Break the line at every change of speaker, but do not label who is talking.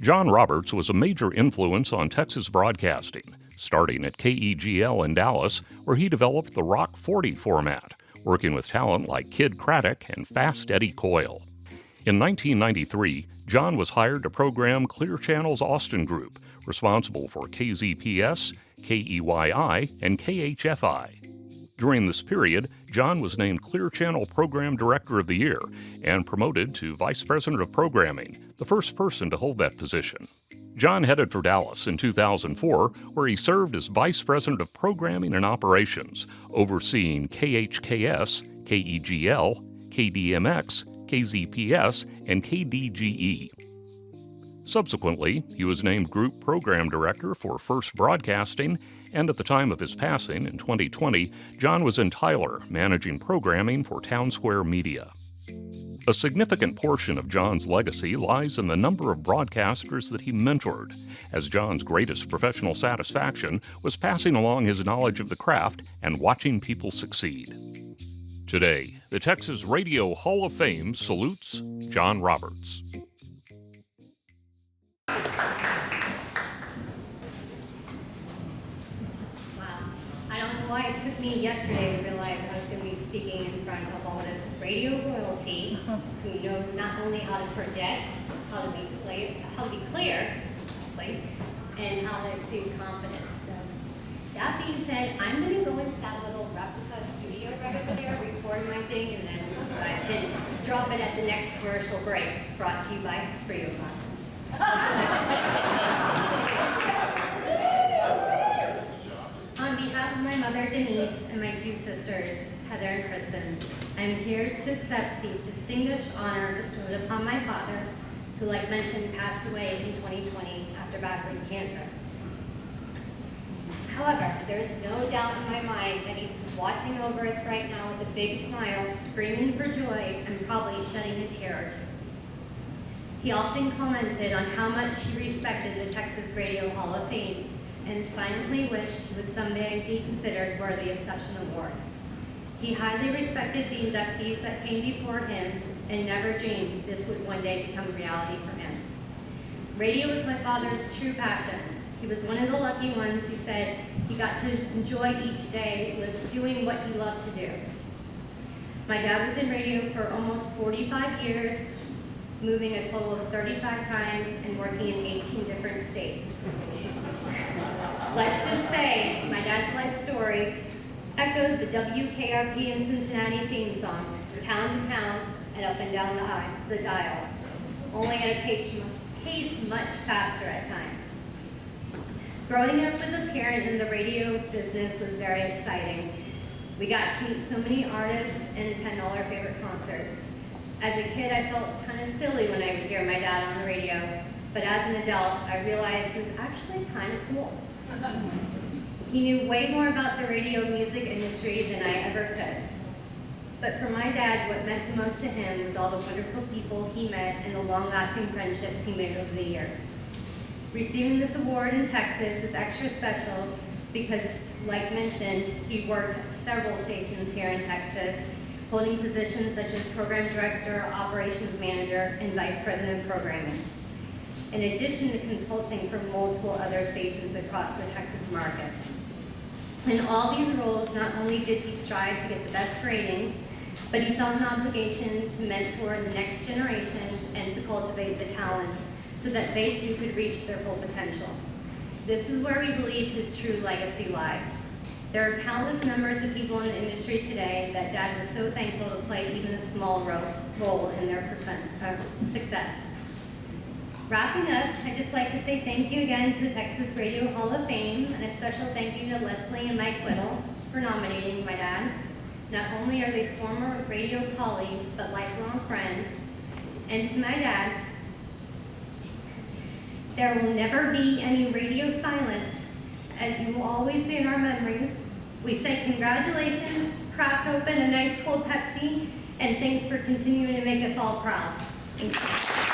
John Roberts was a major influence on Texas broadcasting, starting at KEGL in Dallas, where he developed the Rock 40 format, working with talent like Kid Craddock and Fast Eddie Coyle. In 1993, John was hired to program Clear Channel's Austin Group, responsible for KZPS, KEYI, and KHFI. During this period, John was named Clear Channel Program Director of the Year and promoted to Vice President of Programming, the first person to hold that position. John headed for Dallas in 2004, where he served as Vice President of Programming and Operations, overseeing KHKS, KEGL, KDMX, KZPS, and KDGE. Subsequently, he was named Group Program Director for First Broadcasting, and at the time of his passing in 2020, John was in Tyler, managing programming for Town Square Media. A significant portion of John's legacy lies in the number of broadcasters that he mentored, as John's greatest professional satisfaction was passing along his knowledge of the craft and watching people succeed. Today, the Texas Radio Hall of Fame salutes John Roberts.
Why it took me yesterday to realize I was going to be speaking in front of all this radio royalty who knows not only how to project, how to be clear, and how to exude confidence. So that being said, I'm going to go into that little replica studio right over there, record my thing, and then you guys can drop it at the next commercial break, brought to you by Frio. On behalf of my mother, Denise, and my two sisters, Heather and Kristen, I'm here to accept the distinguished honor bestowed upon my father, who, like mentioned, passed away in 2020 after battling cancer. However, there is no doubt in my mind that he's watching over us right now with a big smile, screaming for joy, and probably shedding a tear or two. He often commented on how much he respected the Texas Radio Hall of Fame, and silently wished he would someday be considered worthy of such an award. He highly respected the inductees that came before him and never dreamed this would one day become reality for him. Radio was my father's true passion. He was one of the lucky ones who said he got to enjoy each day with doing what he loved to do. My dad was in radio for almost 45 years, moving a total of 35 times and working in 18 different states. Let's just say my dad's life story echoed the WKRP in Cincinnati theme song, town to town and up and down the dial, only at a pace much faster at times. Growing up with a parent in the radio business was very exciting. We got to meet so many artists and attend all our favorite concerts. As a kid, I felt kind of silly when I would hear my dad on the radio, but as an adult, I realized he was actually kind of cool. He knew way more about the radio music industry than I ever could. But for my dad, what meant the most to him was all the wonderful people he met and the long-lasting friendships he made over the years. Receiving this award in Texas is extra special because, like mentioned, he worked at several stations here in Texas, holding positions such as Program Director, Operations Manager, and Vice President of Programming, in addition to consulting for multiple other stations across the Texas markets. In all these roles, not only did he strive to get the best ratings, but he felt an obligation to mentor the next generation and to cultivate the talents so that they too could reach their full potential. This is where we believe his true legacy lies. There are countless numbers of people in the industry today that Dad was so thankful to play even a small role in their success. Wrapping up, I'd just like to say thank you again to the Texas Radio Hall of Fame, and a special thank you to Leslie and Mike Whittle for nominating my dad. Not only are they former radio colleagues, but lifelong friends. And to my dad, there will never be any radio silence, as you will always be in our memories. We say congratulations, crack open a nice cold Pepsi, and thanks for continuing to make us all proud. Thank you.